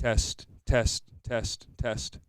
Test, test, test, test.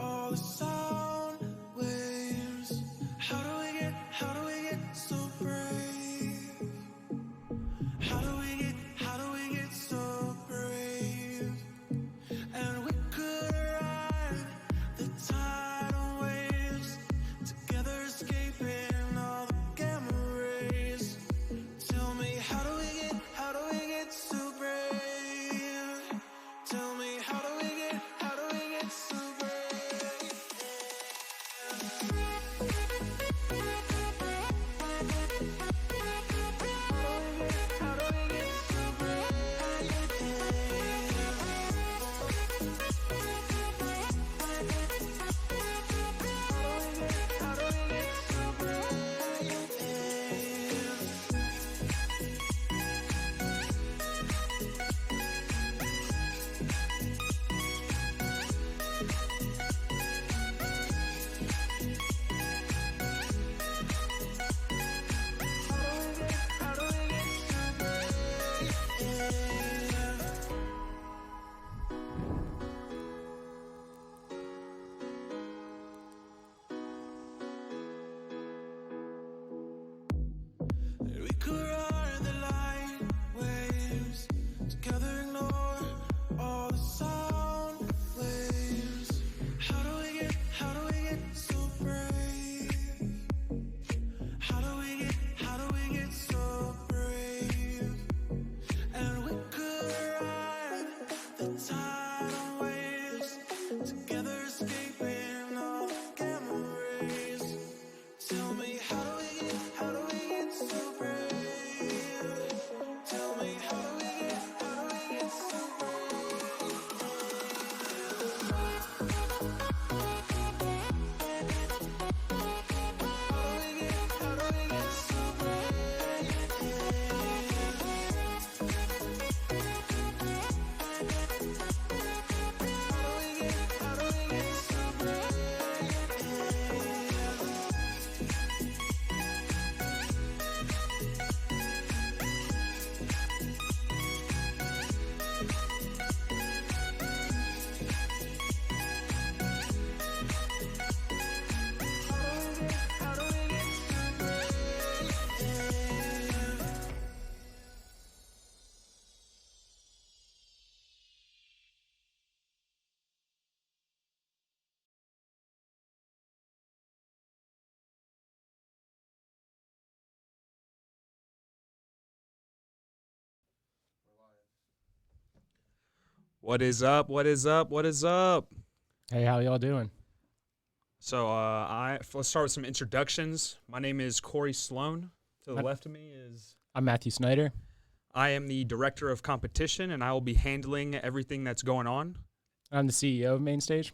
all the sound waves. How do we get so brave? How do we get so brave? And we could ride the tidal waves, together escaping all the gamma rays. Tell me, how do we get so brave? Tell me, how do we get so brave? How do we get so brave? How do we get so brave? How do we get so brave? We could ride the light waves, together ignore all the sound waves. How do we get so brave? How do we get so brave? And we could ride the tidal waves, together escaping all the gamma rays. Tell me, how do we get so brave? Tell me, how do we get so brave? How do we get so brave? How do we get so brave? How do we get so brave? What is up? What is up? What is up? Hey, how y'all doing? So, let's start with some introductions. My name is Corey Sloan. To the left of me is I'm Matthew Snyder. I am the director of competition, and I will be handling everything that's going on. I'm the CEO of Mainstage.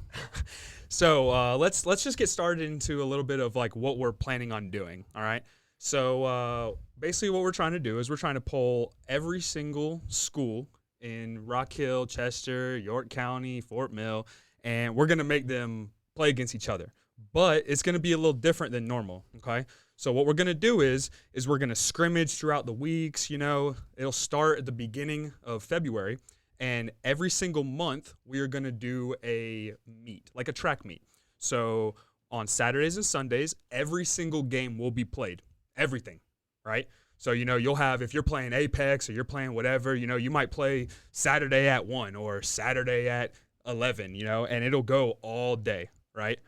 So let's just get started into a little bit of like what we're planning on doing. All right. So basically, what we're trying to do is we're trying to pull every single school in Rock Hill, Chester, York County, Fort Mill, and we're gonna make them play against each other. But it's gonna be a little different than normal. Okay. So what we're gonna do is we're gonna scrimmage throughout the weeks. You know, it'll start at the beginning of February. And every single month, we are going to do a meet, like a track meet. So on Saturdays and Sundays, every single game will be played. Everything, right? So, you know, you'll have, if you're playing Apex or you're playing whatever, you know, you might play Saturday at 1 or Saturday at 11, you know, and it'll go all day, right?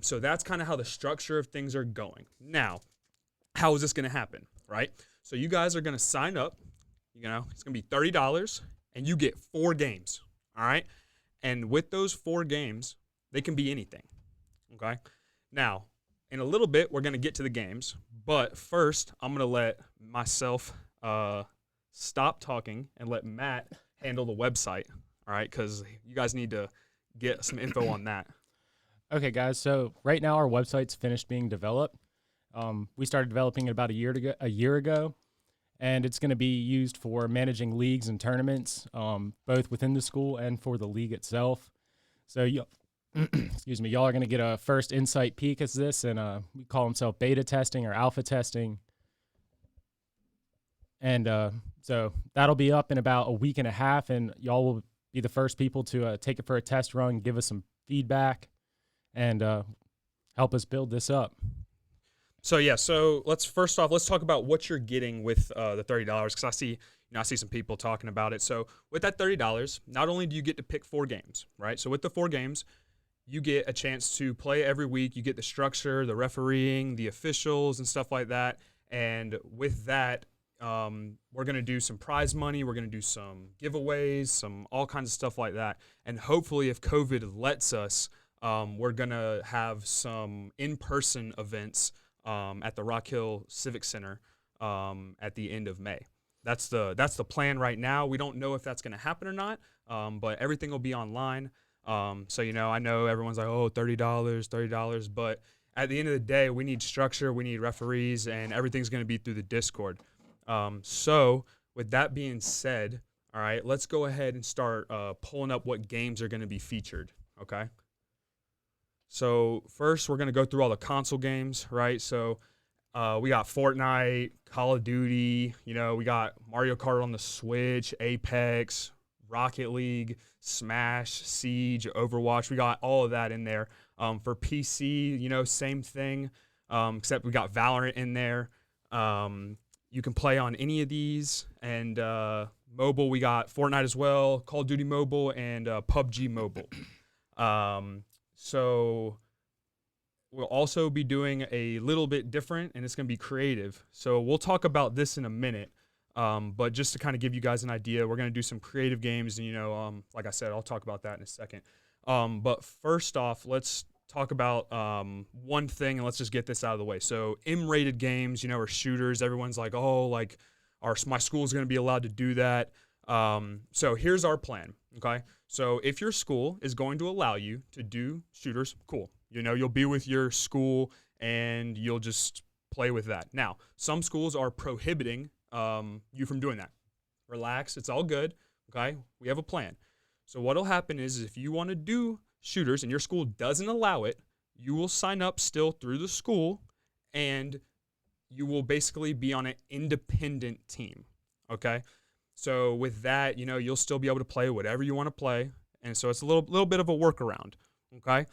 So that's kind of how the structure of things are going. Now, how is this going to happen, right? So you guys are going to sign up. You know, it's going to be $30. And you get 4 games, all right? And with those 4 games, they can be anything, okay? Now, in a little bit, we're going to get to the games. But first, I'm going to let myself stop talking and let Matt handle the website, all right? Because you guys need to get some info on that. Okay, guys. So right now our website's finished being developed. We started developing it about a year ago, and it's going to be used for managing leagues and tournaments, both within the school and for the league itself. So excuse me, y'all are going to get a first insight peek at this, and we call themselves beta testing or alpha testing. And so that'll be up in about a week and a half, and y'all will be the first people to take it for a test run, give us some feedback. and help us build this up. So yeah, so let's talk about what you're getting with the $30 because I see some people talking about it. So with that $30, not only do you get to pick 4 games, right? So with the 4 games, you get a chance to play every week. You get the structure, the refereeing, the officials, and stuff like that. And with that, we're gonna do some prize money. We're gonna do some giveaways, some all kinds of stuff like that. And hopefully, if COVID lets us, we're gonna have some in-person events at the Rock Hill Civic Center at the end of May. That's the plan right now. We don't know if that's going to happen or not, but everything will be online. So I know everyone's like, oh, $30, but at the end of the day, we need structure, we need referees, and everything's going to be through the Discord. So with that being said, all right, let's go ahead and start pulling up what games are going to be featured. Okay. So first, we're going to go through all the console games, right? So we got Fortnite, Call of Duty, we got Mario Kart on the Switch, Apex, Rocket League, Smash, Siege, Overwatch. We got all of that in there. For PC, same thing, except we got Valorant in there. You can play on any of these. And mobile, we got Fortnite as well, Call of Duty Mobile, and PUBG Mobile. So we'll also be doing a little bit different, and it's going to be creative. So we'll talk about this in a minute, but just to kind of give you guys an idea, we're going to do some creative games, and, like I said, I'll talk about that in a second. But first off, let's talk about one thing, and let's just get this out of the way. So M-rated games, or shooters, everyone's like, oh, like my school's going to be allowed to do that. So here's our plan, okay? So if your school is going to allow you to do shooters, cool. You'll be with your school and you'll just play with that. Now, some schools are prohibiting you from doing that. Relax, it's all good, okay? We have a plan. So what'll happen is if you want to do shooters and your school doesn't allow it, you will sign up still through the school and you will basically be on an independent team, okay? So with that, you'll still be able to play whatever you want to play. And so it's a little bit of a workaround, okay?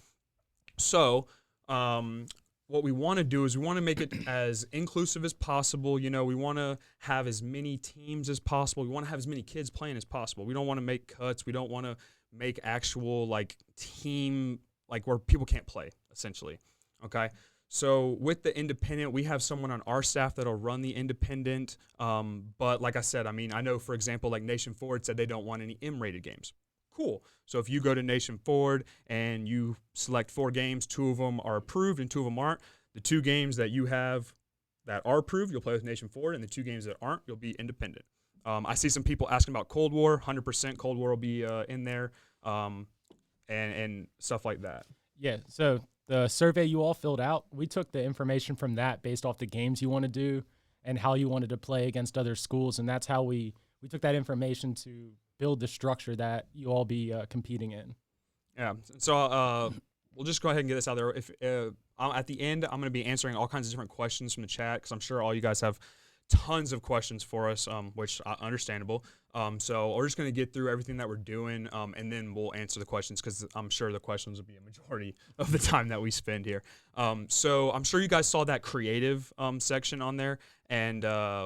So what we want to do is we want to make it as inclusive as possible. We want to have as many teams as possible. We want to have as many kids playing as possible. We don't want to make cuts. We don't want to make actual, team, where people can't play, essentially, okay? So with the independent, we have someone on our staff that'll run the independent. But like I said, I know, for example, Nation Forward said they don't want any M-rated games. Cool. So if you go to Nation Forward and you select 4 games, 2 of them are approved and 2 of them aren't, the 2 games that you have that are approved, you'll play with Nation Forward, and the 2 games that aren't, you'll be independent. I see some people asking about Cold War. 100% Cold War will be in there and stuff like that. Yeah, so the survey you all filled out, we took the information from that based off the games you want to do and how you wanted to play against other schools, and that's how we took that information to build the structure that you all be competing in. Yeah, so we'll just go ahead and get this out there. If at the end, I'm going to be answering all kinds of different questions from the chat because I'm sure all you guys have tons of questions for us, which are understandable. So we're just going to get through everything that we're doing, and then we'll answer the questions because I'm sure the questions will be a majority of the time that we spend here. So I'm sure you guys saw that creative section on there. And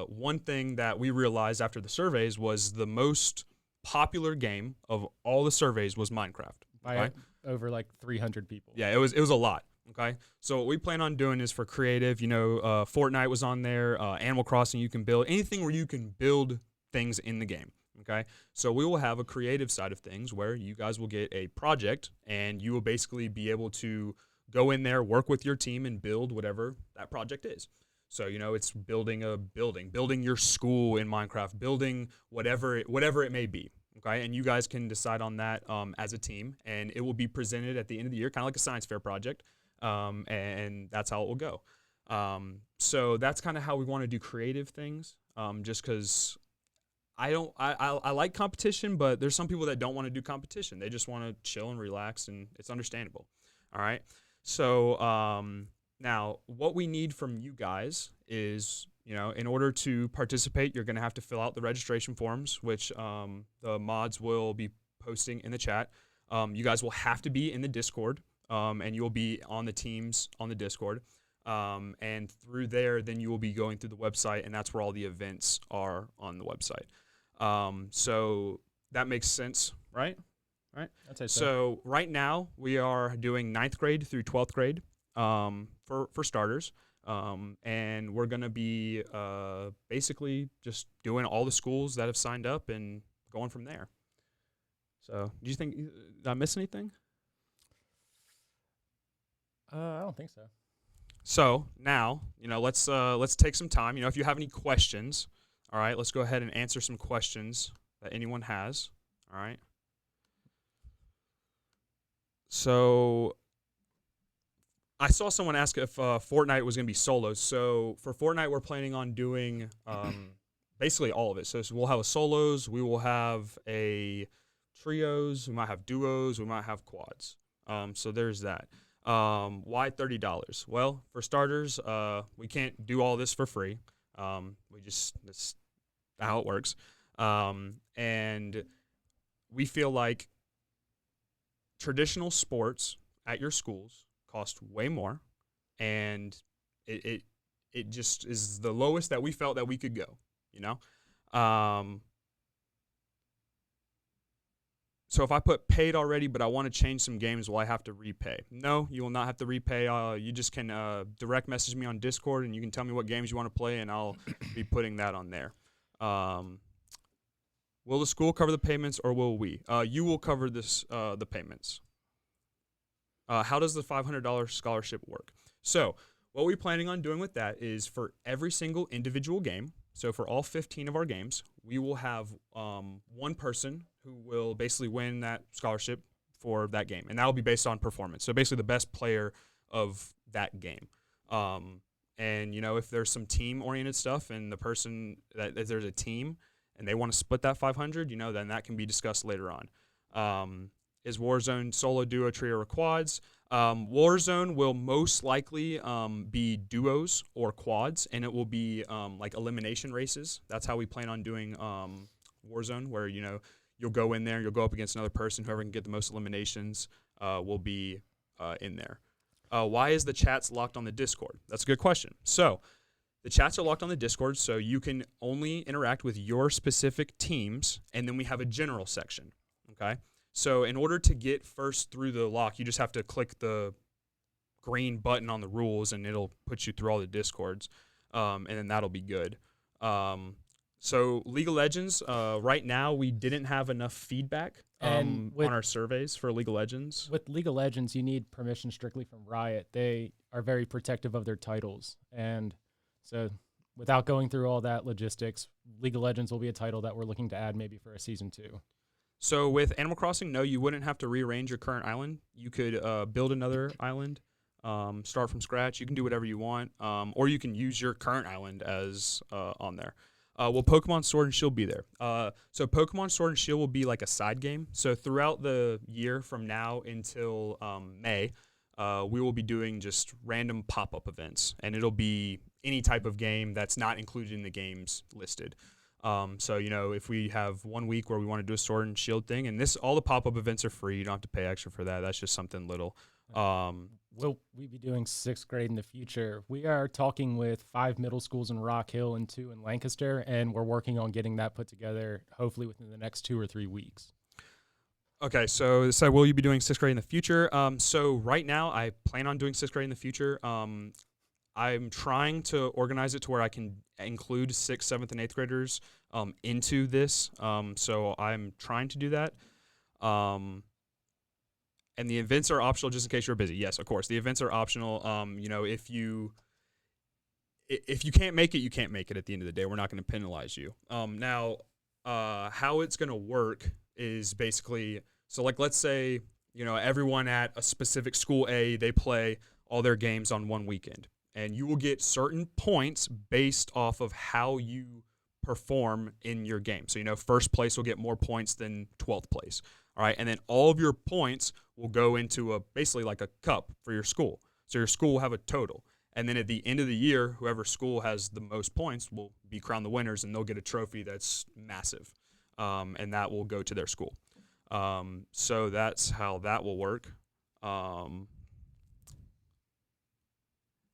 one thing that we realized after the surveys was the most popular game of all the surveys was Minecraft. By right? over 300 people. Yeah, it was a lot. Okay, so what we plan on doing is for creative, Fortnite was on there, Animal Crossing, you can build anything where you can build things in the game. Okay, so we will have a creative side of things where you guys will get a project and you will basically be able to go in there, work with your team, and build whatever that project is. So it's building a building, building your school in Minecraft, building whatever it may be. Okay, and you guys can decide on that as a team, and it will be presented at the end of the year, kind of like a science fair project. And that's how it will go. So that's kind of how we want to do creative things. Just because I like competition, but there's some people that don't want to do competition. They just want to chill and relax, and it's understandable. All right. So now what we need from you guys is, in order to participate, you're going to have to fill out the registration forms, which the mods will be posting in the chat. You guys will have to be in the Discord. and you'll be on the teams on the Discord. And through there, then you will be going through the website, and that's where all the events are on the website. So that makes sense, right? Right. I'd say so. So right now we are doing 9th grade through 12th grade for starters. And we're going to be basically just doing all the schools that have signed up and going from there. So do you think, did I miss anything? I don't think so. So now, let's take some time. If you have any questions, all right, let's go ahead and answer some questions that anyone has. All right. So I saw someone ask if Fortnite was going to be solos. So for Fortnite, we're planning on doing basically all of it. So we'll have a solos, we will have a trios, we might have duos, we might have quads. So there's that. Why $30? Well, for starters, we can't do all this for free. That's how it works. And we feel like traditional sports at your schools cost way more, and it just is the lowest that we felt that we could go, So if I put paid already, but I want to change some games, will I have to repay? No, you will not have to repay. You just can direct message me on Discord, and you can tell me what games you want to play, and I'll be putting that on there. Will the school cover the payments, or will we? You will cover the payments. How does the $500 scholarship work? So what we're planning on doing with that is for every single individual game, so for all 15 of our games, we will have one person who will basically win that scholarship for that game, and that will be based on performance. So basically the best player of that game. And, if there's some team-oriented stuff and if there's a team and they want to split that 500, then that can be discussed later on. Is Warzone solo, duo, trio, or quads? Warzone will most likely be duos or quads, and it will be like elimination races. That's how we plan on doing Warzone, where, you'll go in there, you'll go up against another person. Whoever can get the most eliminations will be in there. Why is the chats locked on the Discord? That's a good question. So the chats are locked on the Discord, so you can only interact with your specific teams, and then we have a general section, okay? So in order to get first through the lock, you just have to click the green button on the rules, and it'll put you through all the Discords, and then that'll be good. So League of Legends, right now we didn't have enough feedback on our surveys for League of Legends. With League of Legends, you need permission strictly from Riot. They are very protective of their titles. And so without going through all that logistics, League of Legends will be a title that we're looking to add maybe for a Season 2. So with Animal Crossing, no, you wouldn't have to rearrange your current island. You could build another island, start from scratch. You can do whatever you want, or you can use your current island as on there. Will Pokemon Sword and Shield be there? So Pokemon Sword and Shield will be like a side game. So throughout the year from now until May, we will be doing just random pop-up events, and it'll be any type of game that's not included in the games listed. So, if we have 1 week where we want to do a Sword and Shield thing, and all the pop-up events are free, you don't have to pay extra for that. That's just something little. Will we be doing 6th grade in the future? We are talking with 5 middle schools in Rock Hill and 2 in Lancaster, and we're working on getting that put together hopefully within the next 2 or 3 weeks. Okay, so will you be doing 6th grade in the future? So right now I plan on doing 6th grade in the future. I'm trying to organize it to where I can include 6th, 7th, and 8th graders into this. So I'm trying to do that. And the events are optional just in case you're busy. Yes, of course. The events are optional. If you can't make it, you can't make it at the end of the day. We're not going to penalize you. Now, how it's going to work is basically, so like let's say, everyone at a specific school A, they play all their games on one weekend. And you will get certain points based off of how you perform in your game. So, first place will get more points than 12th place. All right. And then all of your points will go into basically like a cup for your school. So your school will have a total. And then at the end of the year, whoever school has the most points will be crowned the winners, and they'll get a trophy that's massive. And that will go to their school. So that's how that will work. Um,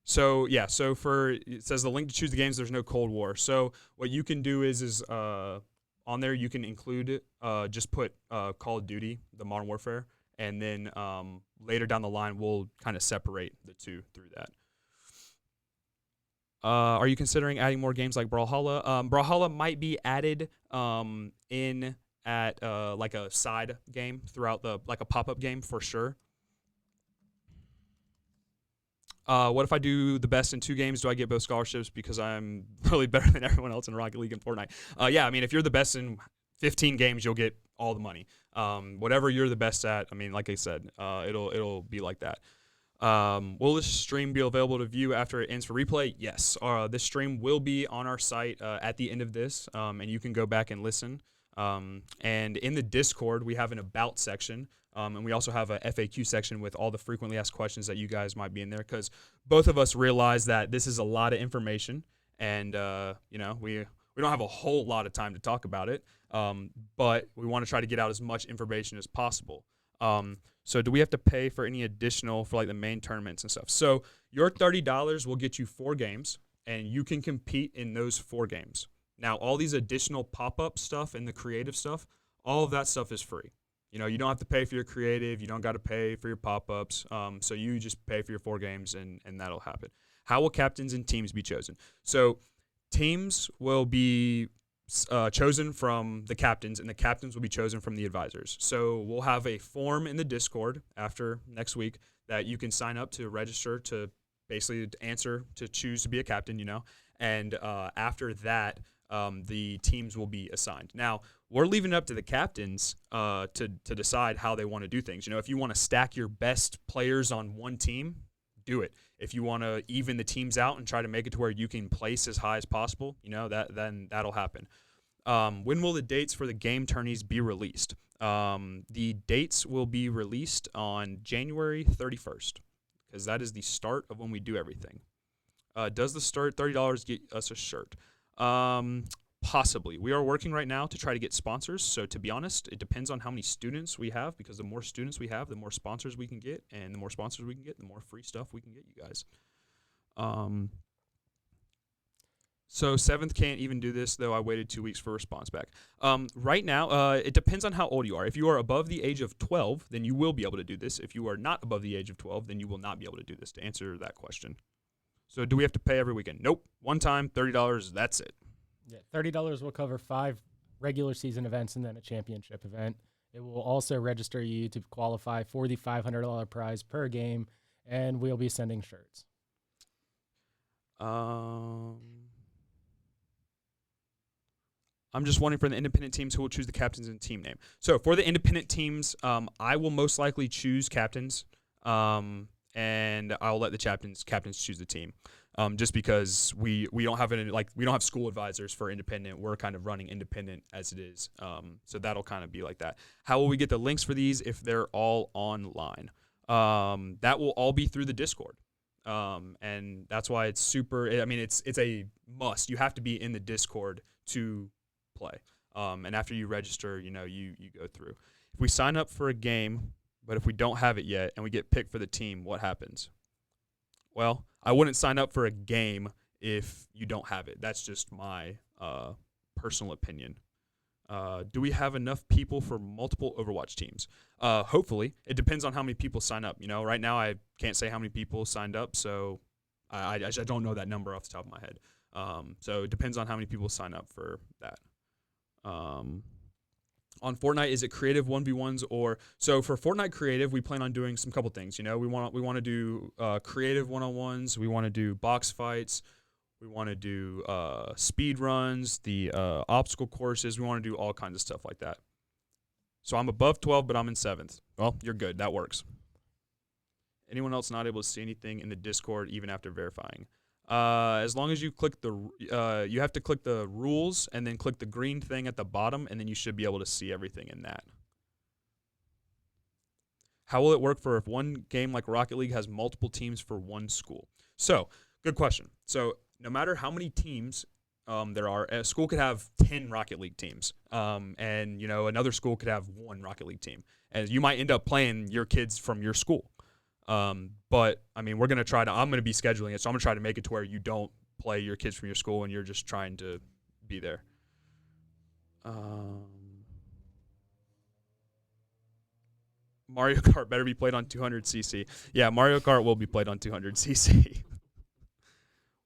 so for it says the link to choose the games. There's no Cold War. So what you can do is on there you can include just put Call of Duty, the Modern Warfare, and then later down the line we'll kind of separate the two through that. Are you considering adding more games like Brawlhalla? Brawlhalla might be added in at like a side game throughout like a pop-up game for sure. What if I do the best in 2 games? Do I get both scholarships because I'm really better than everyone else in Rocket League and Fortnite? Yeah, I mean, if you're the best in 15 games, you'll get all the money. Whatever you're the best at, I mean, like I said, it'll be like that. Will this stream be available to view after it ends for replay? Yes. This stream will be on our site at the end of this, and you can go back and listen. And in the Discord, we have an About section. And we also have a FAQ section with all the frequently asked questions that you guys might be in there, because both of us realize that this is a lot of information, and we don't have a whole lot of time to talk about it, but we want to try to get out as much information as possible. So do we have to pay for any additional for like the main tournaments and stuff? So your $30 will get you 4 games, and you can compete in those 4 games. Now all these additional pop-up stuff and the creative stuff, all of that stuff is free. You don't have to pay for your creative. You don't got to pay for your pop-ups. So you just pay for your 4 games, and that'll happen. How will captains and teams be chosen? So teams will be chosen from the captains, and the captains will be chosen from the advisors. So we'll have a form in the Discord after next week that you can sign up to register to basically answer to choose to be a captain, And after that, the teams will be assigned. Now, we're leaving it up to the captains to decide how they want to do things. If you want to stack your best players on one team, do it. If you want to even the teams out and try to make it to where you can place as high as possible, then that'll happen. When will the dates for the game tourneys be released? The dates will be released on January 31st, because that is the start of when we do everything. Does the start $30 get us a shirt? Possibly. We are working right now to try to get sponsors. So to be honest, it depends on how many students we have, because the more students we have, the more sponsors we can get, and the more sponsors we can get, the more free stuff we can get you guys. So 7th can't even do this, though I waited 2 weeks for a response back. Right now, it depends on how old you are. If you are above the age of 12, then you will be able to do this. If you are not above the age of 12, then you will not be able to do this, to answer that question. So do we have to pay every weekend? Nope. One time, $30, that's it. Yeah, $30 will cover 5 regular season events and then a championship event. It will also register you to qualify for the $500 prize per game, and we'll be sending shirts. I'm just wondering for the independent teams who will choose the captains and team name. So for the independent teams, I will most likely choose captains, and I'll let the captains choose the team. Just because we don't have we don't have school advisors for independent. We're kind of running independent as it is. So that'll kind of be like that. How will we get the links for these if they're all online? That will all be through the Discord. And that's why it's super. I mean, it's a must. You have to be in the Discord to play. And after you register, you go through. If we sign up for a game, but if we don't have it yet and we get picked for the team, what happens? Well, I wouldn't sign up for a game if you don't have it. That's just my personal opinion. Do we have enough people for multiple Overwatch teams? Hopefully. It depends on how many people sign up. Right now I can't say how many people signed up, so I don't know that number off the top of my head. So it depends on how many people sign up for that. On Fortnite, is it creative 1v1s or so? For Fortnite creative, we plan on doing some couple things. We want to do creative 1-on-1s. We want to do box fights. We want to do speed runs, the obstacle courses. We want to do all kinds of stuff like that. So I'm above 12, but I'm in 7th. Well, you're good. That works. Anyone else not able to see anything in the Discord even after verifying? As long as you click you have to click the rules and then click the green thing at the bottom, and then you should be able to see everything in that. How will it work for if one game like Rocket League has multiple teams for one school? So, good question. So, no matter how many teams there are, a school could have 10 Rocket League teams, and another school could have 1 Rocket League team, and you might end up playing your kids from your school. But I mean, I'm going to be scheduling it, so I'm going to try to make it to where you don't play your kids from your school and you're just trying to be there. Mario Kart better be played on 200cc. Yeah, Mario Kart will be played on 200cc.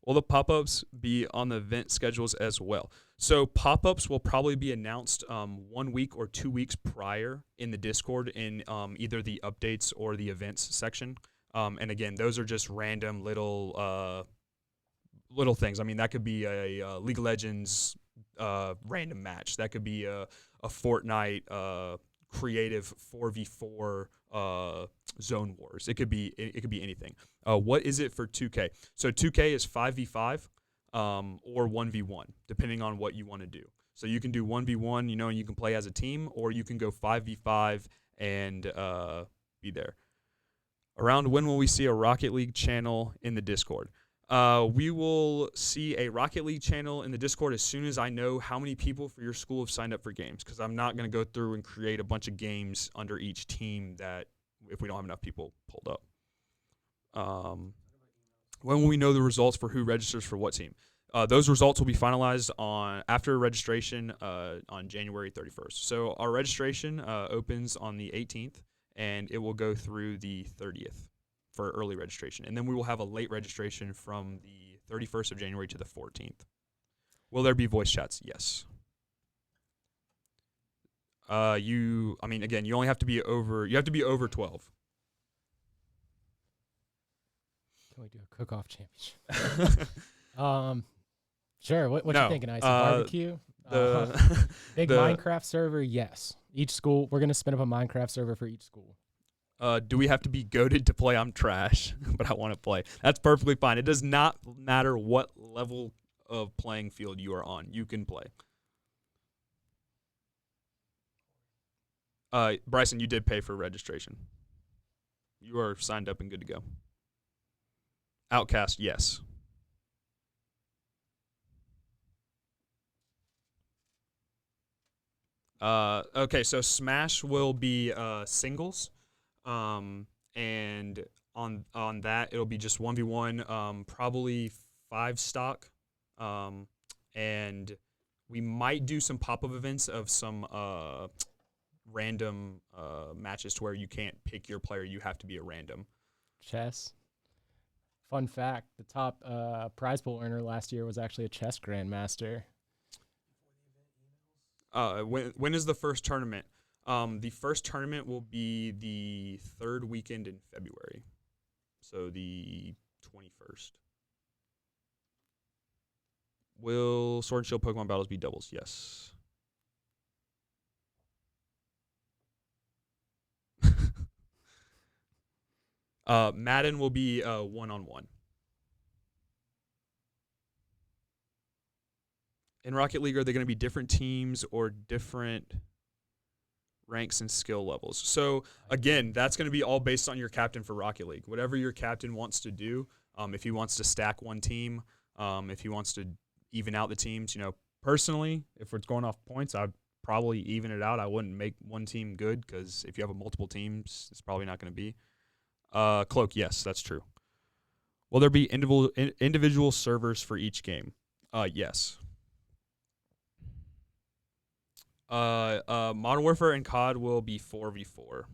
Will the pop-ups be on the event schedules as well? So pop-ups will probably be announced 1 week or 2 weeks prior in the Discord in either the updates or the events section. And again, those are just random little things. I mean, that could be a League of Legends random match. That could be a Fortnite creative 4v4 zone wars. It could be anything. What is it for 2K? So 2K is 5v5 or 1v1, depending on what you want to do. So you can do 1v1, and you can play as a team, or you can go 5v5 and be there. Around when will we see a Rocket League channel in the Discord? We will see a Rocket League channel in the Discord as soon as I know how many people for your school have signed up for games, because I'm not going to go through and create a bunch of games under each team that if we don't have enough people pulled up. When will we know the results for who registers for what team? Those results will be finalized after registration on January 31st. So our registration opens on the 18th, and it will go through the 30th. For early registration. And then we will have a late registration from the 31st of January to the 14th. Will there be voice chats? Yes. You only have to be over 12. Can we do a cook-off championship? Sure. What you thinking, Ice? Barbecue? Big Minecraft server? Yes. Each school, we're going to spin up a Minecraft server for each school. Do we have to be goated to play? I'm trash, but I want to play. That's perfectly fine. It does not matter what level of playing field you are on. You can play. Bryson, you did pay for registration. You are signed up and good to go. Outcast, yes. Okay, so Smash will be singles. And on that, it'll be just 1v1, probably 5 stock. And we might do some pop-up events of some random matches to where you can't pick your player. You have to be a random. Chess. Fun fact, the top prize pool earner last year was actually a chess grandmaster. When is the first tournament? The first tournament will be the 3rd weekend in February, so the 21st. Will Sword and Shield Pokemon battles be doubles? Yes. Madden will be one-on-one. In Rocket League, are they going to be different teams or different ranks and skill levels? So again, that's going to be all based on your captain for Rocket League. Whatever your captain wants to do, if he wants to stack one team, if he wants to even out the teams, personally, if it's going off points, I'd probably even it out. I wouldn't make one team good, because if you have multiple teams, it's probably not going to be. Cloak, yes, that's true. Will there be individual servers for each game? Yes. Modern Warfare and COD will be 4v4.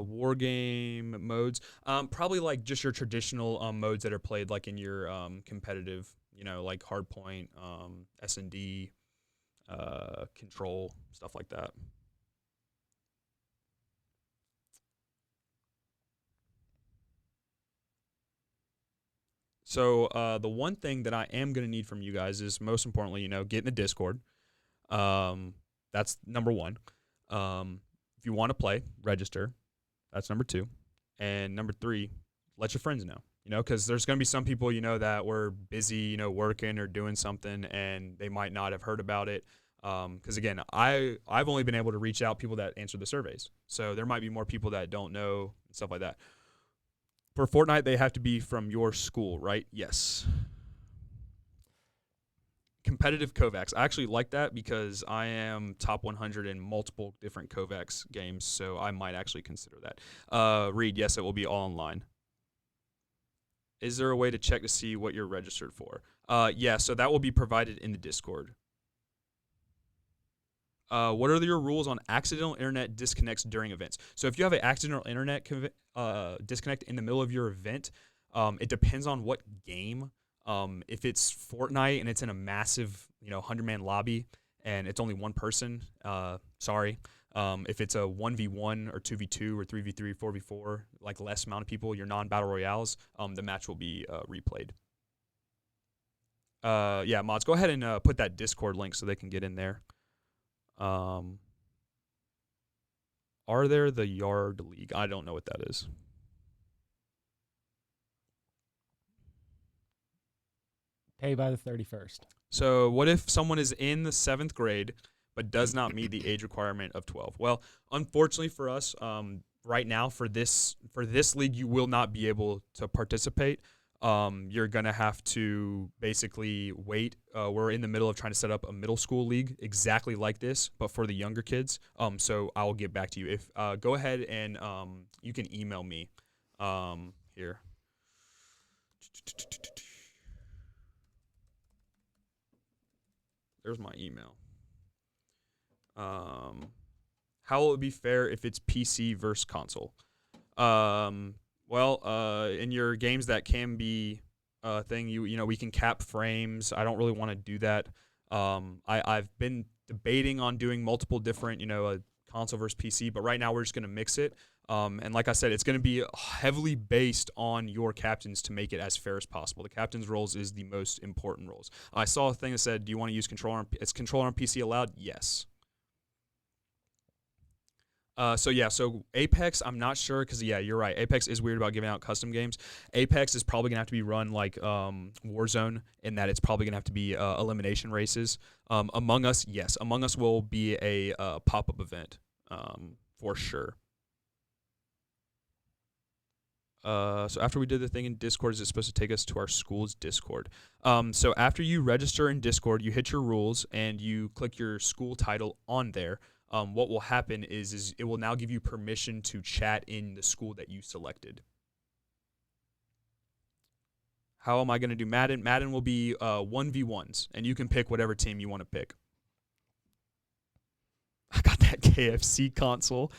War game modes, probably like just your traditional modes that are played like in your competitive, like Hardpoint, S&D, Control, stuff like that. So the one thing that I am going to need from you guys is, most importantly, get in the Discord. That's number one. If you want to play, register. That's number 2. And number 3, let your friends know. Because there's going to be some people, that were busy, working or doing something, and they might not have heard about it. Because, again, I've only been able to reach out people that answer the surveys. So there might be more people that don't know and stuff like that. For Fortnite, they have to be from your school, right? Yes. competitive Kovacs. I actually like that because I am top 100 in multiple different Kovacs games, so I might actually consider that. Reed, yes, it will be all online. Is there a way to check to see what you're registered for? Yeah, so that will be provided in the Discord. What are your rules on accidental internet disconnects during events? So if you have an accidental internet disconnect in the middle of your event, it depends on what game. If it's Fortnite and it's in a massive, 100-man lobby and it's only one person, sorry. If it's a 1v1 or 2v2 or 3v3, 4v4, like less amount of people, your non-battle royales, the match will be replayed. Yeah, mods, go ahead and put that Discord link so they can get in there. Are there the Yard League? I don't know what that is. Pay by the 31st. So what if someone is in the 7th grade but does not meet the age requirement of 12? Well, unfortunately for us, right now for this league, you will not be able to participate. You're going to have to basically wait. We're in the middle of trying to set up a middle school league exactly like this, but for the younger kids. So I will get back to you. If go ahead and you can email me here. There's my email. How will it be fair if it's PC versus console? Well, in your games that can be a thing, we can cap frames. I don't really want to do that. I've been debating on doing multiple different, console versus PC, but right now we're just going to mix it. And like I said, it's going to be heavily based on your captains to make it as fair as possible. The captain's roles is the most important roles. I saw a thing that said, do you want to use controller? Is controller on PC allowed? Yes. So Apex, I'm not sure because, yeah, you're right. Apex is weird about giving out custom games. Apex is probably going to have to be run like Warzone in that it's probably going to have to be elimination races. Among Us, yes. Among Us will be a pop-up event for sure. So after we did the thing in Discord, is it supposed to take us to our school's Discord? So after you register in Discord, you hit your rules and you click your school title on there. What will happen is it will now give you permission to chat in the school that you selected. How am I going to do Madden? Madden will be 1v1s, and you can pick whatever team you want to pick. I got that KFC console.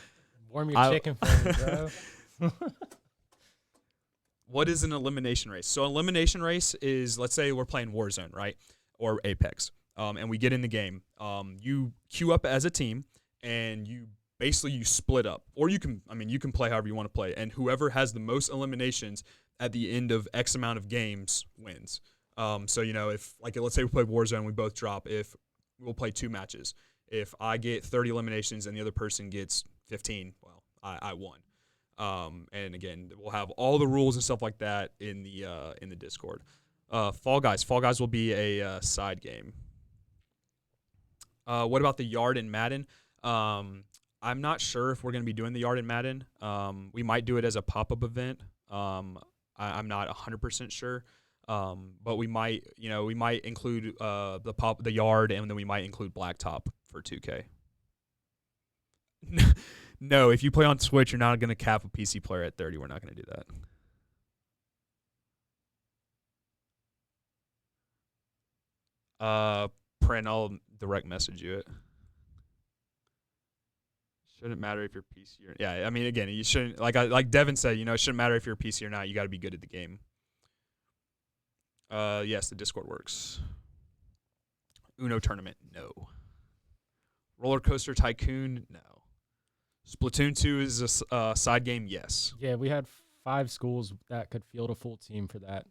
Warm your chicken for me, bro. What is an elimination race? So an elimination race is, let's say we're playing Warzone, right? Or Apex. And we get in the game. You queue up as a team, and you split up. Or you can play however you want to play. And whoever has the most eliminations at the end of X amount of games wins. So, if, like, let's say we play Warzone, we both drop. If we'll play 2 matches. If I get 30 eliminations and the other person gets 15, well, I won. And again, we'll have all the rules and stuff like that in the Discord. Fall Guys will be a side game. What about the Yard in Madden? I'm not sure if we're going to be doing the Yard in Madden. We might do it as a pop-up event. I'm not 100% sure. But we might include the Yard, and then we might include Blacktop for 2K. No, if you play on Switch, you're not going to cap a PC player at 30. We're not going to do that. Print, I'll direct message you it. Shouldn't matter if you're PC or... Yeah, I mean, again, you shouldn't... Like Devin said, it shouldn't matter if you're PC or not. You got to be good at the game. Yes, the Discord works. Uno tournament, no. Roller Coaster Tycoon, no. Splatoon 2 is a side game, yes. Yeah, we had 5 schools that could field a full team for that.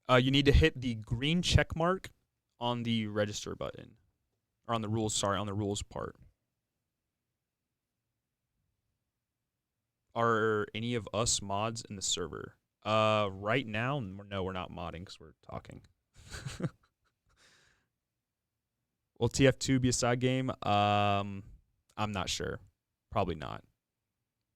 Yeah. You need to hit the green check mark on the register button. Or on the rules part. Are any of us mods in the server? Right now, no, we're not modding because we're talking. Will TF2 be a side game? I'm not sure. Probably not.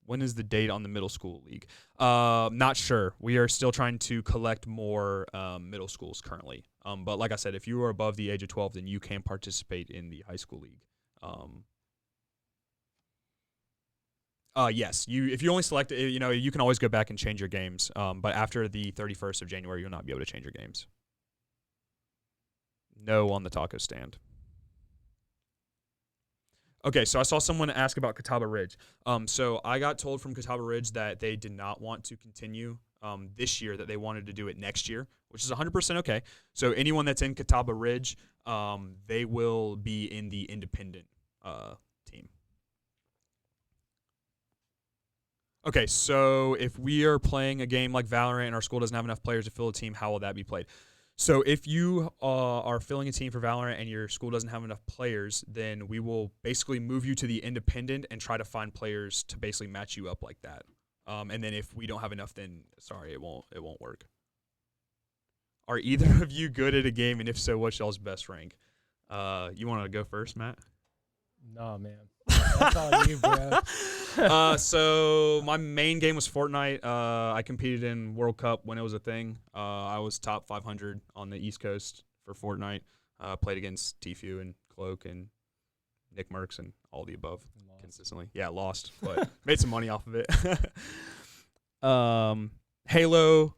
When is the date on the middle school league? Not sure. We are still trying to collect more middle schools currently. But like I said, if you are above the age of 12, then you can participate in the high school league. Yes. If you only select it, you can always go back and change your games. But after the 31st of January, you'll not be able to change your games. No on the taco stand. Okay, so I saw someone ask about Catawba Ridge. So I got told from Catawba Ridge that they did not want to continue this year, that they wanted to do it next year, which is 100% okay. So anyone that's in Catawba Ridge, they will be in the independent team. Okay, so if we are playing a game like Valorant and our school doesn't have enough players to fill a team, how will that be played? So if you are filling a team for Valorant and your school doesn't have enough players, then we will basically move you to the independent and try to find players to basically match you up like that. And then if we don't have enough, then sorry, it won't work. Are either of you good at a game, and if so, what's y'all's best rank? You want to go first, Matt? Nah, man. That's all you, bro. So my main game was Fortnite. I competed in World Cup when it was a thing. I was top 500 on the East Coast for Fortnite. Played against Tfue and Cloak and Nick Merckx and all the above consistently. Yeah, lost, but made some money off of it. Halo,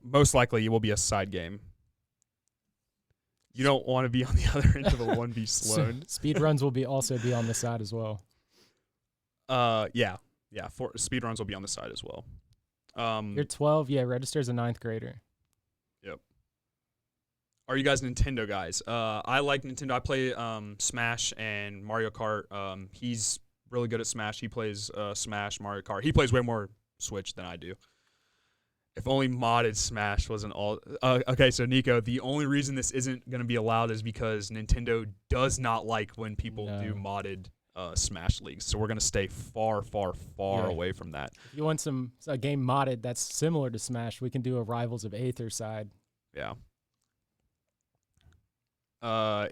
most likely it will be a side game. You don't want to be on the other end of a 1v Sloan. Speedruns will also be on the side as well. Yeah. For speedruns will be on the side as well. You're 12, yeah. Register as a 9th grader. Yep. Are you guys Nintendo guys? I like Nintendo. I play Smash and Mario Kart. He's really good at Smash. He plays Smash, Mario Kart. He plays way more Switch than I do. If only modded Smash wasn't all. Okay, so Nico, the only reason this isn't going to be allowed is because Nintendo does not like when people do modded Smash leagues. So we're going to stay far away from that. If you want a game modded that's similar to Smash, we can do a Rivals of Aether side. Yeah.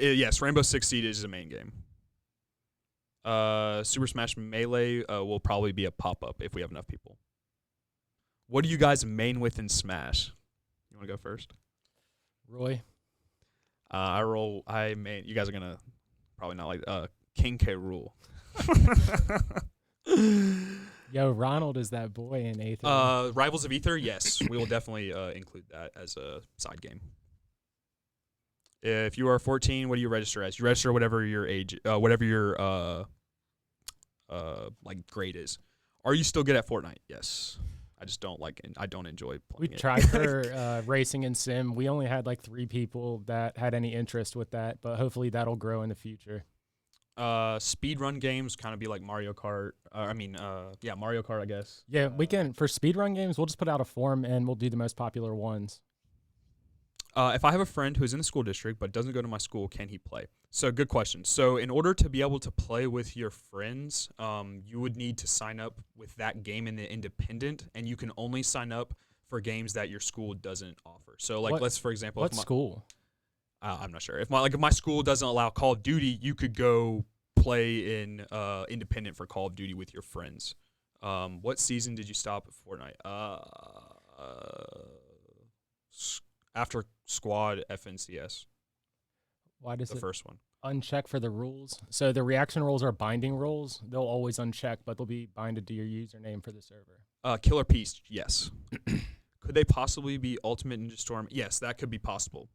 Yes, Rainbow Six Siege is the main game. Super Smash Melee will probably be a pop-up if we have enough people. What do you guys main with in Smash? You want to go first? Roy. I main. You guys are gonna probably not like King K. Rool. Yo, Ronald is that boy in Aether. Rivals of Aether, yes, we will definitely include that as a side game. If you are 14, what do you register as? You register whatever your age, whatever your like grade is. Are you still good at Fortnite? Yes. I just don't like it. I don't enjoy playing it. We tried for racing and sim. We only had like 3 people that had any interest with that, but hopefully that'll grow in the future. Speedrun games kind of be like Mario Kart. Mario Kart, I guess. Yeah, we can. For speedrun games, we'll just put out a forum and we'll do the most popular ones. If I have a friend who's in the school district but doesn't go to my school, can he play? So good question. So in order to be able to play with your friends, you would need to sign up with that game in the independent, and you can only sign up for games that your school doesn't offer. So let's for example, what school? I'm not sure. If my school doesn't allow Call of Duty, you could go play in independent for Call of Duty with your friends. What season did you stop at Fortnite? After Squad FNCS. Why does the first one uncheck for the rules? So the reaction rules are binding rules. They'll always uncheck, but they'll be binded to your username for the server. Killer Piece, yes. Could they possibly be Ultimate Ninja Storm? Yes, that could be possible.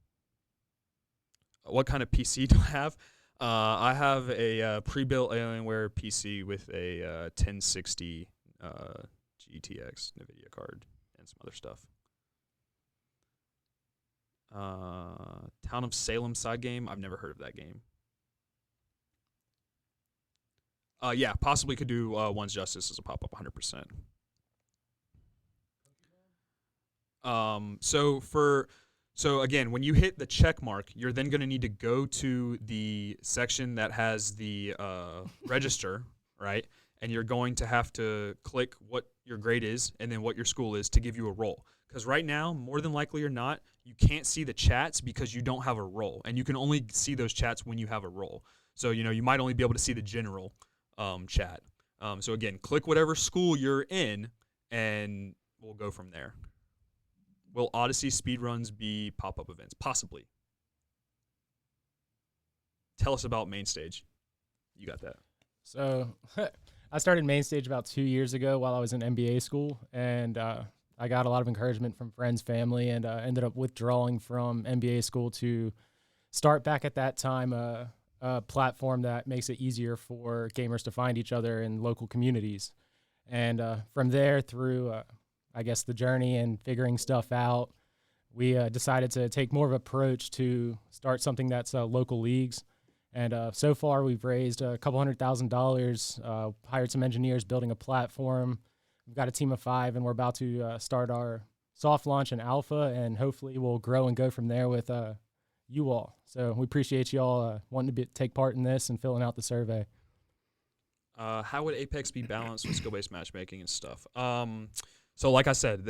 What kind of PC do I have? I have a pre-built Alienware PC with a 1060 GTX NVIDIA card and some other stuff. Town of Salem side game. I've never heard of that game. Yeah, possibly could do One's Justice as a pop-up 100%. So again, when you hit the check mark, you're then going to need to go to the section that has the register, right? And you're going to have to click what your grade is and then what your school is to give you a role. Because right now, more than likely or not, you can't see the chats because you don't have a role. And you can only see those chats when you have a role. So, you might only be able to see the general chat. So again, click whatever school you're in, and we'll go from there. Will Odyssey speedruns be pop-up events? Possibly. Tell us about Main Stage. You got that. So I started Main Stage about 2 years ago while I was in MBA school, and I got a lot of encouragement from friends, family, and ended up withdrawing from MBA school to start back at that time a platform that makes it easier for gamers to find each other in local communities. And from there through, I guess, the journey and figuring stuff out, we decided to take more of an approach to start something that's local leagues. And so far, we've raised a couple $100,000, hired some engineers building a platform. We've got a team of 5, and we're about to start our soft launch and alpha, and hopefully we'll grow and go from there with you all. So we appreciate you all wanting to take part in this and filling out the survey. How would Apex be balanced with skill-based matchmaking and stuff? So like I said,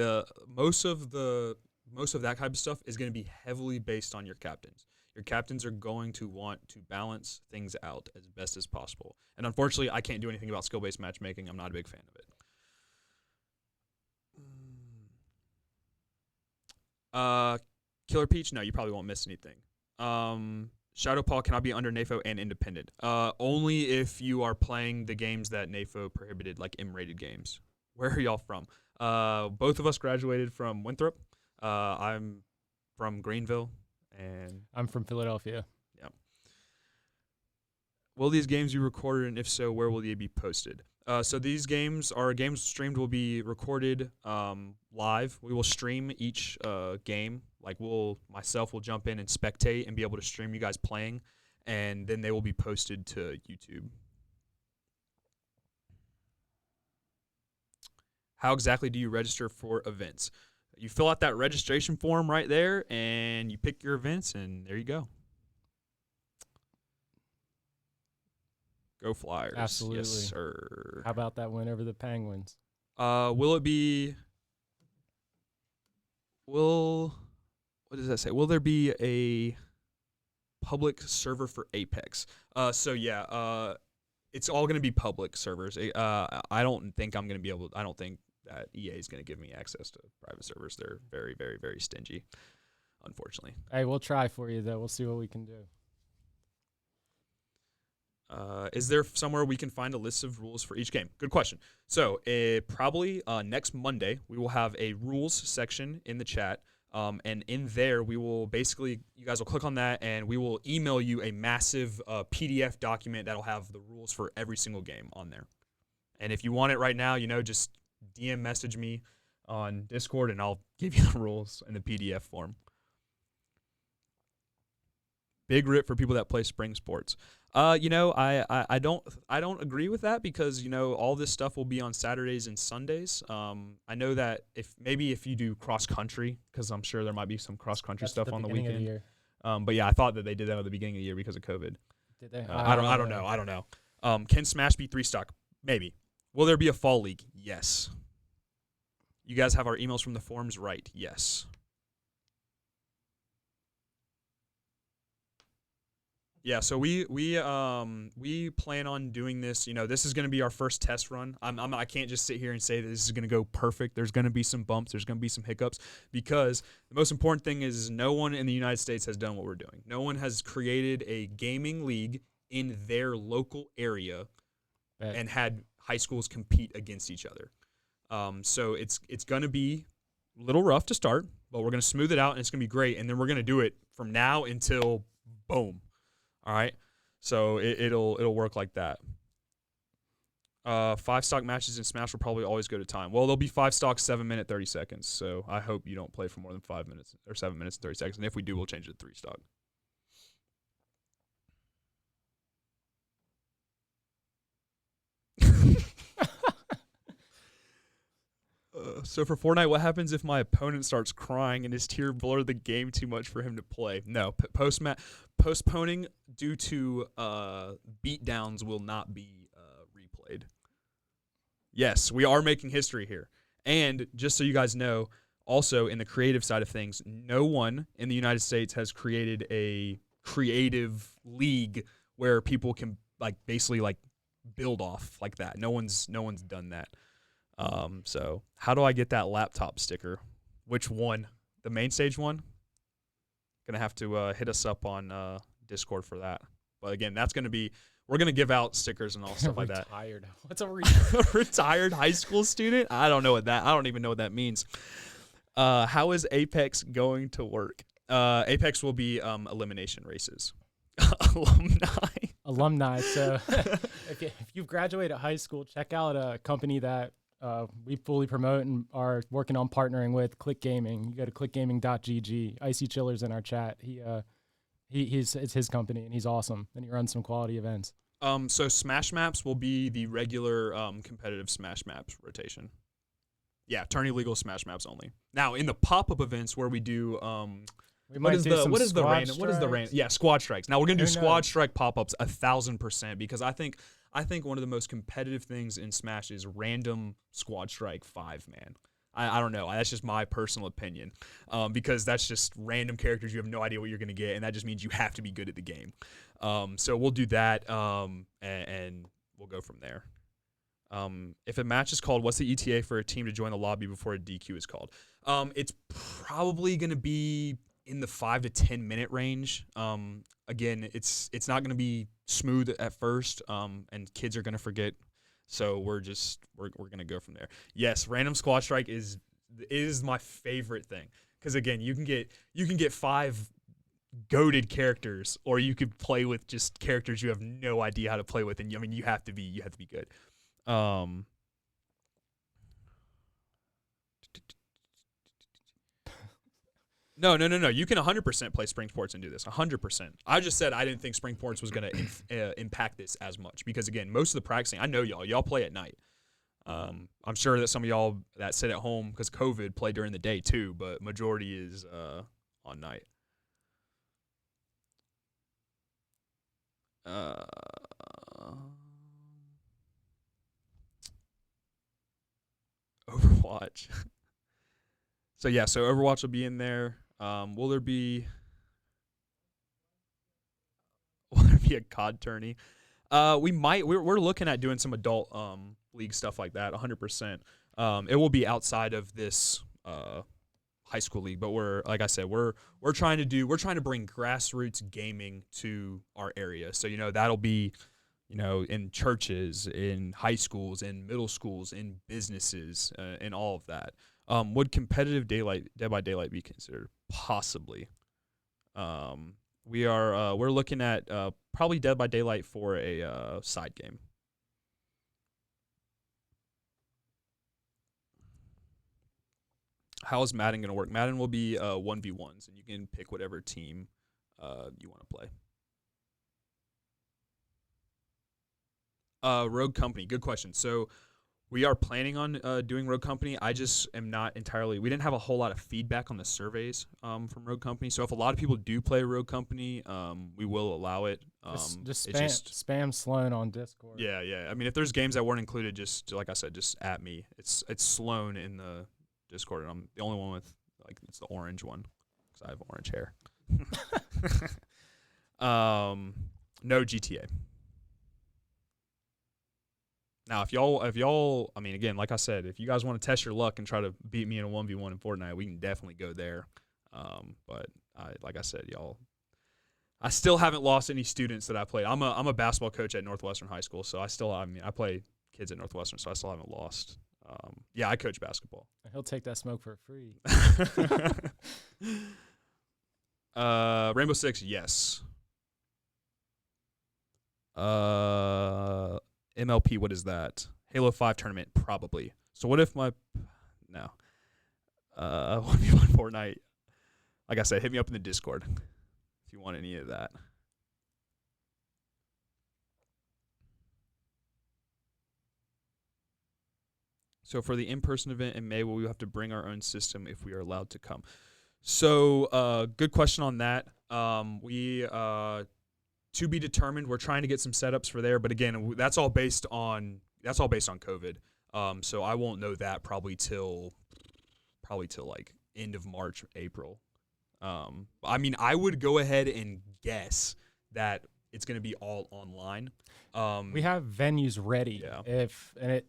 most of that type of stuff is going to be heavily based on your captains. Your captains are going to want to balance things out as best as possible. And unfortunately, I can't do anything about skill-based matchmaking. I'm not a big fan of it. Killer Peach, no, you probably won't miss anything. Shadow Paw cannot be under NAFO and independent. Only if you are playing the games that NAFO prohibited, like M-rated games. Where are y'all from? Both of us graduated from Winthrop. I'm from Greenville. And I'm from Philadelphia. Yeah. Will these games be recorded, and if so, where will they be posted? So these games, our games streamed will be recorded live. We will stream each game. Like myself will jump in and spectate and be able to stream you guys playing, and then they will be posted to YouTube. How exactly do you register for events? You fill out that registration form right there, and you pick your events, and there you go. Go Flyers. Absolutely. Yes, sir. How about that win over the Penguins? Will it be... What does that say? Will there be a public server for Apex? So, yeah, it's all going to be public servers. I don't think I'm going to be able... I don't think that EA is going to give me access to private servers. They're very, very, very stingy, unfortunately. Hey, we'll try for you, though. We'll see what we can do. Is there somewhere we can find a list of rules for each game? Good question. So probably next Monday, we will have a rules section in the chat. And in there, we will basically, you guys will click on that, and we will email you a massive PDF document that'll have the rules for every single game on there. And if you want it right now, just DM message me on Discord, and I'll give you the rules in the PDF form. Big rip for people that play spring sports. I don't agree with that because all this stuff will be on Saturdays and Sundays. I know that if you do cross country, because I'm sure there might be some cross country stuff on the weekend. Of the year. But yeah, I thought that they did that at the beginning of the year because of COVID. Did they? I don't know. Can Smash be 3-stock? Maybe. Will there be a fall league? Yes. You guys have our emails from the forums, right? Yes. Yeah, so we plan on doing this. This is going to be our first test run. I can't just sit here and say that this is going to go perfect. There's going to be some bumps. There's going to be some hiccups because the most important thing is no one in the United States has done what we're doing. No one has created a gaming league in their local area and had high schools compete against each other. So it's going to be a little rough to start, but we're going to smooth it out, and it's going to be great. And then we're going to do it from now until boom. All right, so it'll work like that. 5-stock matches in Smash will probably always go to time. Well, there'll be 5 stocks, 7 minute, 30 seconds. So I hope you don't play for more than 5 minutes or 7 minutes and 30 seconds. And if we do, we'll change it to 3-stock. So for Fortnite, what happens if my opponent starts crying and his tier blur the game too much for him to play? No, postponing due to beatdowns will not be replayed. Yes, we are making history here. And just so you guys know, also in the creative side of things, no one in the United States has created a creative league where people can basically build off like that. No one's done that. So how do I get that laptop sticker? Which one? The main stage one? Gonna have to hit us up on Discord for that. But again, we're gonna give out stickers and all stuff like that. Retired. What's a Retired high school student? I don't even know what that means. How is Apex going to work? Apex will be elimination races. Alumni. So if you've graduated high school, check out a company that we fully promote and are working on partnering with, Click Gaming. You go to clickgaming.gg. Icy Chiller's in our chat. It's his company, and he's awesome, and he runs some quality events. So Smash Maps will be the regular competitive Smash Maps rotation. Yeah, Tourney Legal Smash Maps only. Now in the pop-up events where we do what is the random? Yeah, squad strikes. Now we're gonna do squad strike pop-ups 1,000% because I think one of the most competitive things in Smash is random squad strike 5-man. I don't know. That's just my personal opinion, because that's just random characters. You have no idea what you're gonna get, and that just means you have to be good at the game. So we'll do that, and we'll go from there. If a match is called, what's the ETA for a team to join the lobby before a DQ is called? It's probably gonna be in the 5 to 10 minute range. Again, it's not going to be smooth at first, and kids are going to forget. So we're going to go from there. Yes, random squad strike is my favorite thing, because again, you can get 5 goated characters, or you could play with just characters you have no idea how to play with, and you have to be good. No. You can 100% play Spring Sports and do this. 100%. I just said I didn't think Spring Sports was going to impact this as much, because again, most of the practicing, I know y'all play at night. I'm sure that some of y'all that sit at home because COVID play during the day too, but majority is on night. Overwatch. So Overwatch will be in there. Will there be a COD tourney? We might. We're looking at doing some adult league stuff like that. 100%. It will be outside of this high school league, but we're trying to bring grassroots gaming to our area. So that'll be in churches, in high schools, in middle schools, in businesses, and all of that. Would competitive Dead by Daylight be considered? Possibly. We're looking at probably Dead by Daylight for a side game. How is Madden going to work? Madden will be 1v1s, and you can pick whatever team you want to play. Rogue Company, good question. So we are planning on doing Rogue Company. I just am not entirely. We didn't have a whole lot of feedback on the surveys from Rogue Company. So if a lot of people do play Rogue Company, we will allow it. Just spam Sloan on Discord. Yeah. I mean, if there's games that weren't included, just like I said, just at me. It's Sloan in the Discord, and I'm the only one with it's the orange one because I have orange hair. No GTA. Now, if y'all, I mean, again, like I said, if you guys want to test your luck and try to beat me in a 1v1 in Fortnite, we can definitely go there. But like I said, y'all, I still haven't lost any students that I played. I'm a basketball coach at Northwestern High School, so I play kids at Northwestern, so I still haven't lost. Yeah, I coach basketball. He'll take that smoke for free. Rainbow Six, yes. MLP, what is that? Halo 5 tournament, probably. So what if no. 1v1 Fortnite. Like I said, hit me up in the Discord if you want any of that. So for the in-person event in May, will we have to bring our own system if we are allowed to come? So good question on that. We to be determined. We're trying to get some setups for there, but again, that's all based on COVID. So I won't know that probably till like end of March, April. I mean, I would go ahead and guess that it's going to be all online. We have venues ready. Yeah.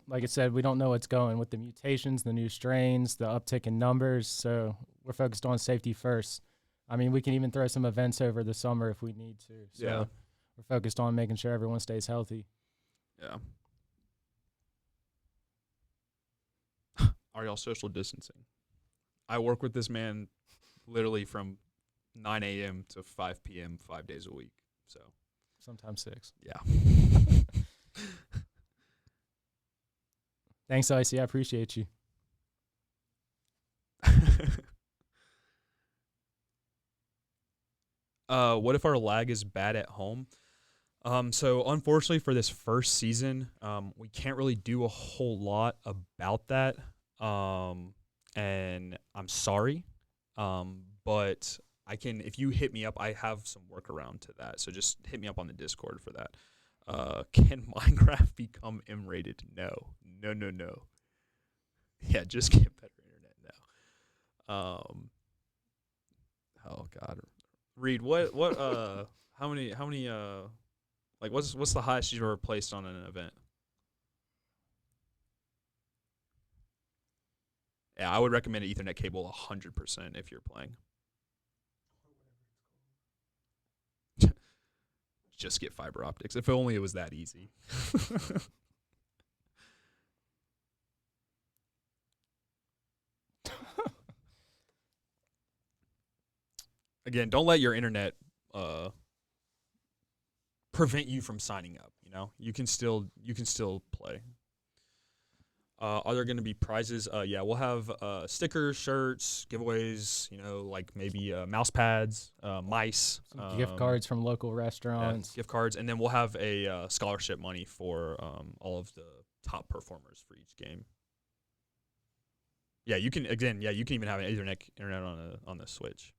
Like I said, we don't know what's going with the mutations, the new strains, the uptick in numbers. So we're focused on safety first. I mean, we can even throw some events over the summer if we need to. So Yeah. we're focused on making sure everyone stays healthy. Yeah. Are y'all social distancing? I work with this man literally from 9 a.m. to 5 p.m. 5 days a week. So, Sometimes 6. yeah. Thanks, Icy. I appreciate you. What if our lag is bad at home? So unfortunately for this first season, we can't really do a whole lot about that. And I'm sorry. But I can, if you hit me up, I have some workaround to that. So just hit me up on the Discord for that. Can Minecraft become M-rated? No. Yeah, just get better internet now. Oh God. Reed, how many like what's the highest you've ever placed on an event? Yeah, I would recommend an Ethernet cable 100% if you're playing. Just get fiber optics. If only it was that easy. Again, don't let your internet prevent you from signing up. You know, you can still play. Are there going to be prizes? Yeah, we'll have stickers, shirts, giveaways. You know, like maybe mouse pads, mice, Some gift cards from local yeah, restaurants. gift cards, and then we'll have a scholarship money for all of the top performers for each game. Yeah, you can you can even have an internet on the Switch.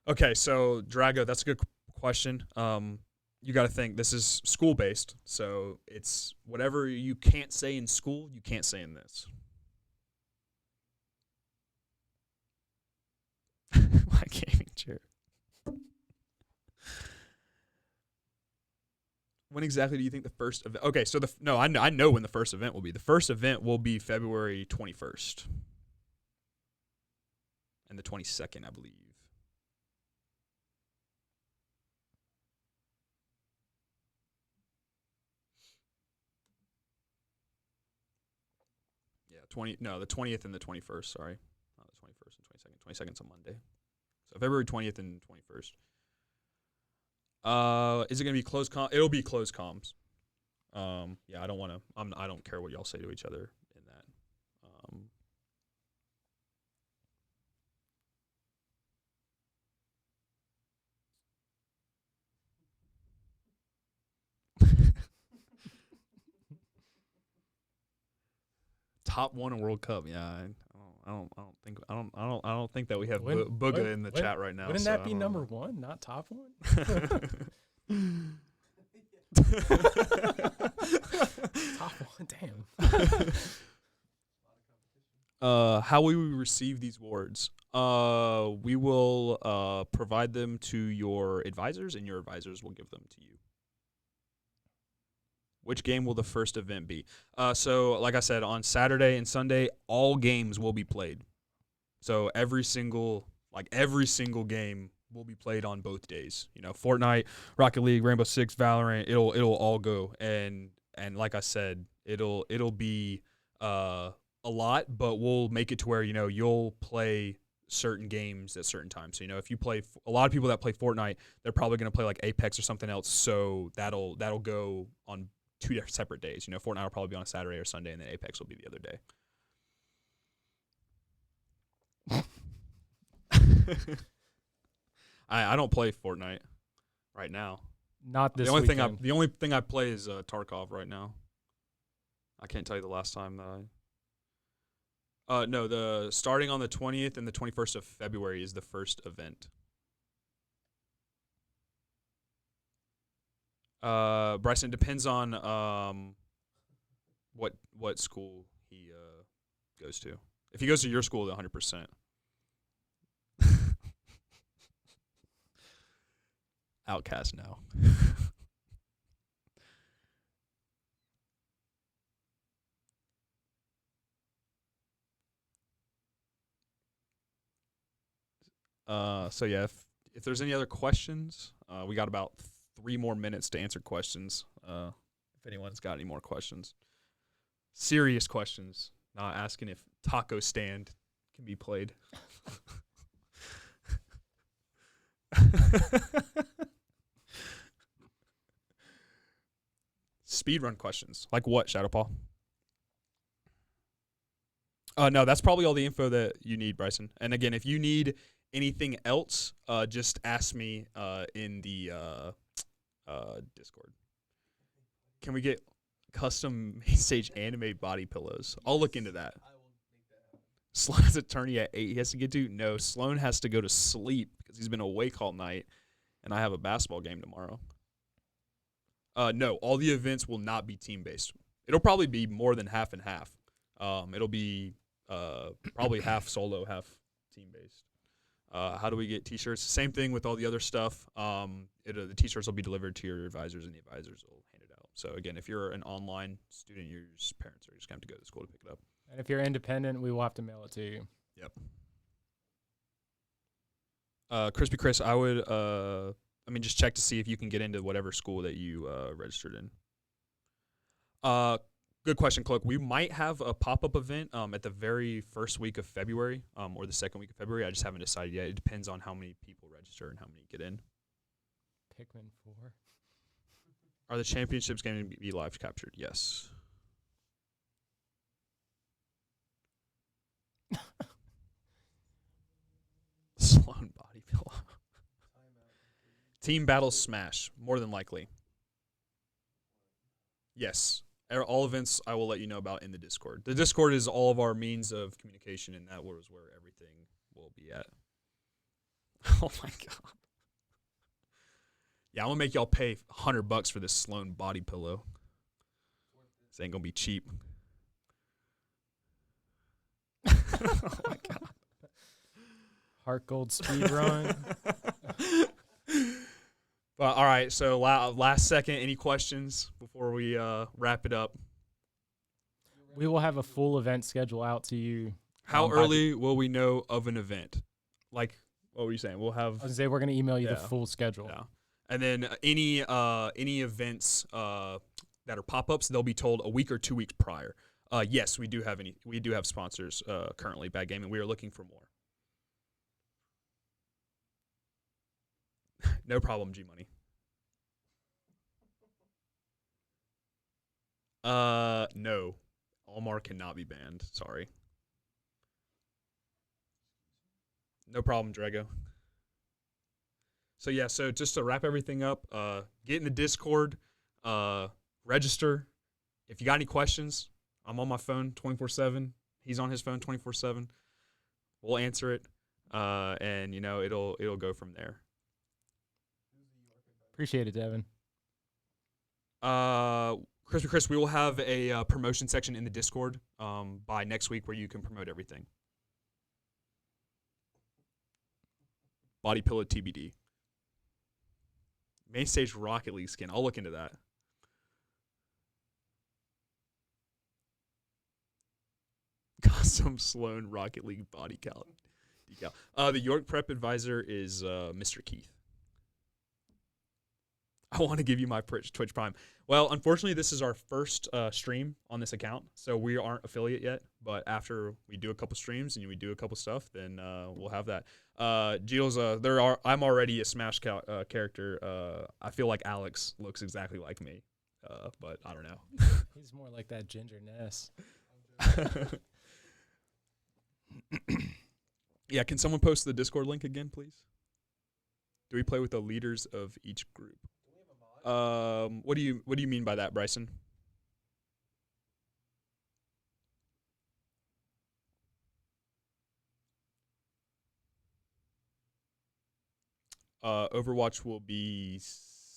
Okay, so Drago, that's a good question. You got to think this is school based, so it's whatever you can't say in school, you can't say in this. My gaming chair. When exactly do you think the first event? Okay, so I know when the first event will be. The first event will be February 21st and the 22nd, I believe. Yeah, the 20th and the 21st, sorry. Not the 21st and 22nd. 22nd's a Monday. So February 20th and 21st. Is it going to be closed It'll be closed comms. Yeah, I don't care what y'all say to each other in that. Top one in World Cup. Yeah, I don't think that we have Booga in the chat right now. Wouldn't so that I be don't number know. one, not top one? Top one, damn. How will we receive these awards? We will provide them to your advisors, and your advisors will give them to you. Which game will the first event be? So like I said, on Saturday and Sunday, all games will be played. So every single game will be played on both days. You know, Fortnite, Rocket League, Rainbow Six, Valorant, it'll all go. And like I said, it'll be a lot, but we'll make it to where, you know, you'll play certain games at certain times. So, you know, if you play a lot of people that play Fortnite, they're probably going to play like Apex or something else. So that'll go on 2 separate days. You know, Fortnite will probably be on a Saturday or Sunday, and then Apex will be the other day. I don't play Fortnite right now. Not this the only weekend. the only thing I play is Tarkov right now. I can't tell you the last time that no, the starting on the 20th and the 21st of February is the first event. Bryson, depends on what school he goes to. If he goes to your school, then 100%. Outcast now. So yeah, if there's any other questions, we got about 3 more minutes to answer questions. If anyone's got any more questions, serious questions, not asking if taco stand can be played. Speedrun questions, like what, Shadowpaw? No, that's probably all the info that you need, Bryson. And again, if you need anything else, just ask me in the Discord. Can we get custom Sage anime body pillows? I'll look into that. Sloan has a tourney at 8. He has to get to. No, Sloan has to go to sleep because he's been awake all night, and I have a basketball game tomorrow. No, all the events will not be team-based. It'll probably be more than half and half. It'll be probably half solo, half team-based. How do we get T-shirts? Same thing with all the other stuff. The T-shirts will be delivered to your advisors, and the advisors will hand it out. So again, if you're an online student, your parents are just going to have to go to school to pick it up. And if you're independent, we will have to mail it to you. Yep. Crispy Chris, I would, just check to see if you can get into whatever school that you registered in. Good question, Cloak. We might have a pop-up event at the very first week of February or the second week of February. I just haven't decided yet. It depends on how many people register and how many get in. Pikmin 4. Are the championships going to be live captured? Yes. Sloan body pillow. Team battle smash, more than likely. Yes. All events I will let you know about in the Discord. The Discord is all of our means of communication, and that was where everything will be at. Oh my god. Yeah, I'm gonna make y'all pay $100 for this Sloan body pillow. This ain't gonna be cheap. Oh my god. Heart Gold speed run. But all right, so last second, any questions before we wrap it up? We will have a full event schedule out to you. How early will we know of an event? Like, what were you saying? We'll have. I was gonna say we're gonna email you the Yeah. full schedule. Yeah, and then any events that are pop-ups, they'll be told a week or 2 weeks prior. Yes, we do have sponsors currently, Bad Gaming. We are looking for more. No problem, G Money. No. Almar cannot be banned. Sorry. No problem, Drago. So yeah, so just to wrap everything up, get in the Discord, register. If you got any questions, I'm on my phone 24/7. He's on his phone 24/7. We'll answer it, and it'll go from there. Appreciate it, Devin. Chris, we will have a promotion section in the Discord by next week where you can promote everything. Body pillow TBD. Main stage Rocket League skin. I'll look into that. Custom Sloan Rocket League body decal. The York Prep advisor is Mr. Keith. I want to give you my Twitch Prime. Well, unfortunately, this is our first stream on this account, so we aren't affiliate yet. But after we do a couple streams and we do a couple stuff, then we'll have that. Gilles, I'm already a Smash character. I feel like Alex looks exactly like me, but I don't know. He's more like that Ginger Ness. Yeah, can someone post the Discord link again, please? Do we play with the leaders of each group? What do you mean by that, Bryson? Overwatch will be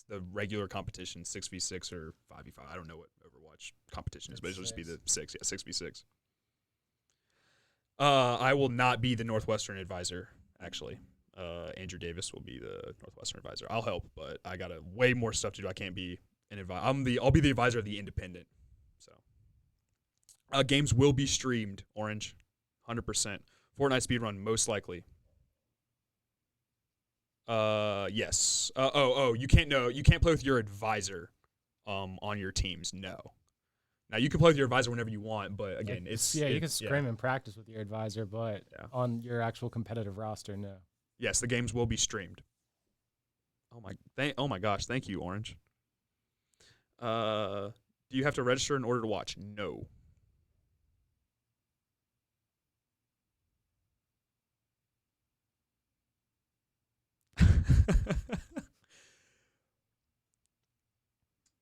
the regular competition, 6v6 or 5v5. I don't know what Overwatch competition is, but it'll just be the 6v6. I will not be the Northwestern advisor, actually. Andrew Davis will be the Northwestern advisor. I'll help, but I got way more stuff to do. I can't be an advisor. I'll be the advisor of the Independent. So, games will be streamed. Orange, 100%. Fortnite speedrun most likely. Yes. You can't play with your advisor, on your teams. No. Now you can play with your advisor whenever you want, but again, you can scrim and practice with your advisor, but on your actual competitive roster, no. Yes, the games will be streamed. Oh my gosh, thank you, Orange. Do you have to register in order to watch? No.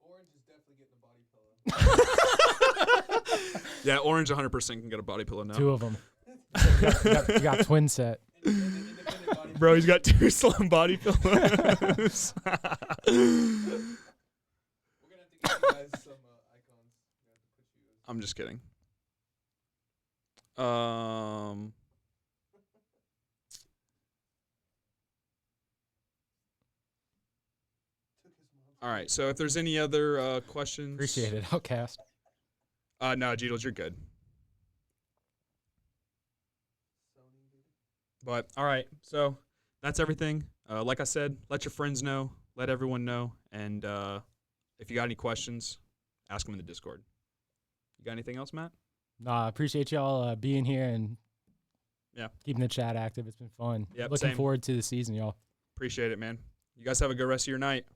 Orange is definitely getting a body pillow. Yeah, Orange 100% can get a body pillow now. 2 of them. you got twin set. Independent body Bro, he's got 2 slim body pillows. We're gonna have to get you guys some icons. We're gonna have to put you as I'm just kidding. took his mom's All right, so if there's any other questions. Appreciate it, Outcast. No, Jeetles, you're good. Sony, dude. But all right, so that's everything. Like I said, let your friends know, let everyone know, and if you got any questions, ask them in the Discord. You got anything else, Matt? Nah, I appreciate y'all being here and Yeah. keeping the chat active. It's been fun. Yep, Looking same. forward to the season, y'all. Appreciate it, man. You guys have a good rest of your night.